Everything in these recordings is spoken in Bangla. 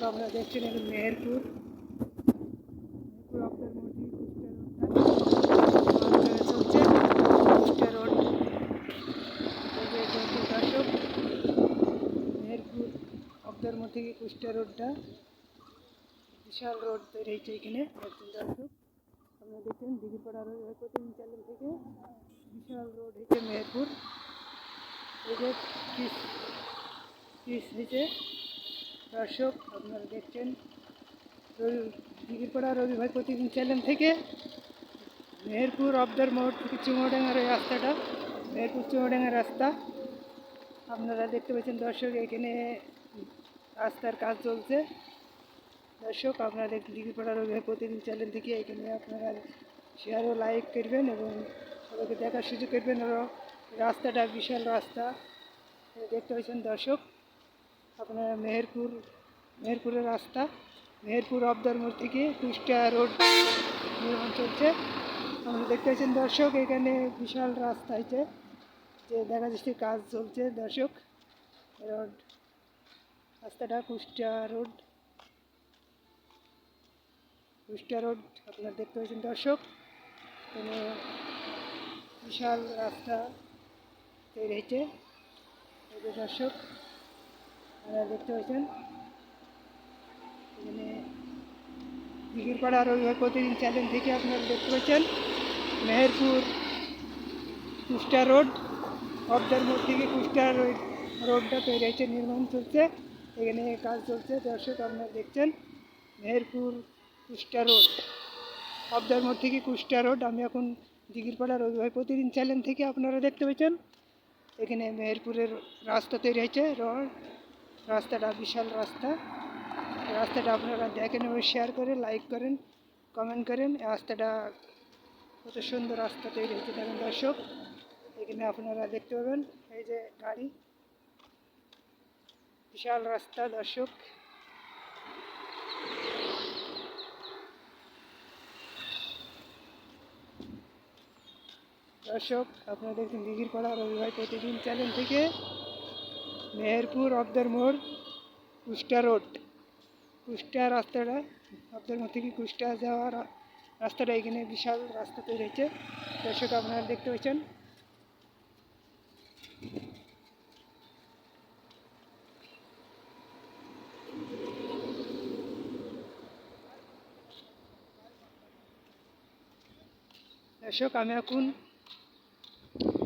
আপনারা দেখছেন এখন মেহেরপুর আপনার মধ্যে চলছে কুষ্টিয়া রোড দর্শক মেহেরপুর অবদার মধ্যে কুষ্টিয়া রোডটা বিশাল রোড তৈরি হয়েছে এখানে দর্শক আপনারা দেখছেন দিঘিপাড়া রোড প্রতিদিন চ্যানেল থেকে বিশাল রোড হয়েছে মেহেরপুর এই যে পিস হয়েছে দর্শক আপনারা দেখছেন দিঘিপাড়া রবি ভাই প্রতিদিন চ্যানেল থেকে মেহেরপুর অবদার মোড় থেকে চুমোডাঙ্গার এই রাস্তাটা মেহেরপুর চুমোডাঙ্গার রাস্তা আপনারা দেখতে পাচ্ছেন দর্শক এখানে রাস্তার কাজ চলছে দর্শক আপনারা দিঘিপাড়া রবি ভাই প্রতিদিন চ্যানেল থেকে এখানে আপনারা শেয়ার ও লাইক করবেন এবং সবাইকে দেখার সুযোগ করবেন রাস্তাটা বিশাল রাস্তা দেখতে পাচ্ছেন দর্শক আপনারা মেহেরপুরের রাস্তা মেহেরপুর অবদার মোড় থেকে কুষ্টিয়া রোড নির্মাণ চলছে আপনারা দেখতে পাচ্ছেন দর্শক এখানে বিশাল রাস্তা হয়েছে যে দেখা যাচ্ছে কাজ চলছে দর্শক রোড রাস্তাটা কুষ্টিয়া রোড আপনারা দেখতে পাচ্ছেন দর্শক এখানে বিশাল রাস্তা তৈরি হয়েছে এই যে দর্শক আপনারা দেখতে পাচ্ছেন এখানে দিঘিরপাড়া রবিবার প্রতিদিন চ্যানেল থেকে আপনারা দেখতে পাচ্ছেন মেহেরপুর কুষ্টিয়া রোড অবদার মোড় থেকে কুষ্টিয়া রোডটা তৈরি হয়েছে নির্মাণ চলছে এখানে কাজ চলছে দর্শক আপনারা দেখছেন মেহেরপুর কুষ্টিয়া রোড অবদার মোড় থেকে কুষ্টিয়া রোড আমি এখন দিঘিরপাড়া রবিবার প্রতিদিন চ্যানেল থেকে আপনারা দেখতে পাচ্ছেন এখানে মেহেরপুরের রাস্তা তৈরি হয়েছে রাস্তাটা বিশাল রাস্তাটা আপনারা দেখেন এবং শেয়ার করেন লাইক করেন কমেন্ট করেন রাস্তাটা কত সুন্দর রাস্তা তৈরি হয়েছে দেখেন দর্শক এখানে আপনারা দেখতে পাবেন এই যে গাড়ি বিশাল রাস্তা দর্শক আপনারা দেখছেন দিঘিরপাড়া রবিবার প্রতিদিন চ্যানেল থেকে মেহেরপুর অবদার মোড় কুষ্টিয়া রোড কুষ্টিয়া রাস্তাটা অবদার মোড় থেকে কুষ্টিয়া যাওয়ার রাস্তাটা এখানে বিশাল রাস্তা তৈরি হয়েছে দর্শক আপনারা দেখতে পাচ্ছেন দর্শক আমি এখন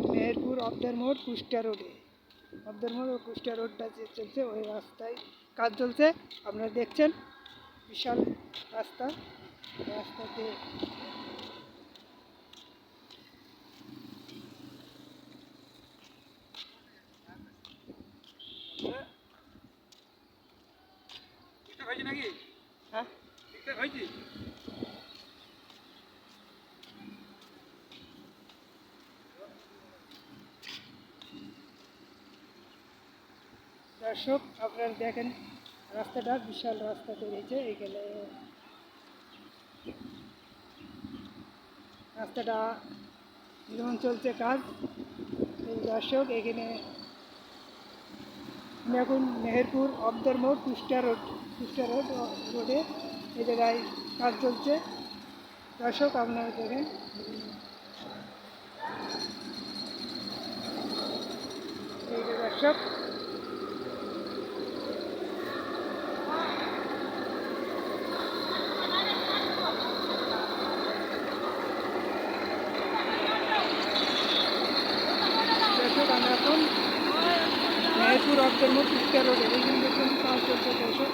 মেহেরপুর অবদার মোড় কুষ্টিয়া রোডে অবদার মোড় ও কুষ্টিয়া রোডটা যে চলছে ওই রাস্তায় কাজ চলছে আপনারা দেখছেন বিশাল রাস্তাতে হ্যাঁ দর্শক আপনারা দেখেন রাস্তাটা বিশাল রাস্তা তৈরি হয়েছে এখানে রাস্তাটা নির্মাণ চলছে কাজ এই দর্শক এখানে এখন মেহেরপুর অবদার মোড় কুষ্টিয়া রোডে এই জায়গায় কাজ চলছে দর্শক আপনারা দেখেন এই যে দর্শক আমরা এখন মেহেরপুর অবদার মোড় কুষ্টিয়া রোডে এইখানে দেখুন কাজ চলছে দর্শক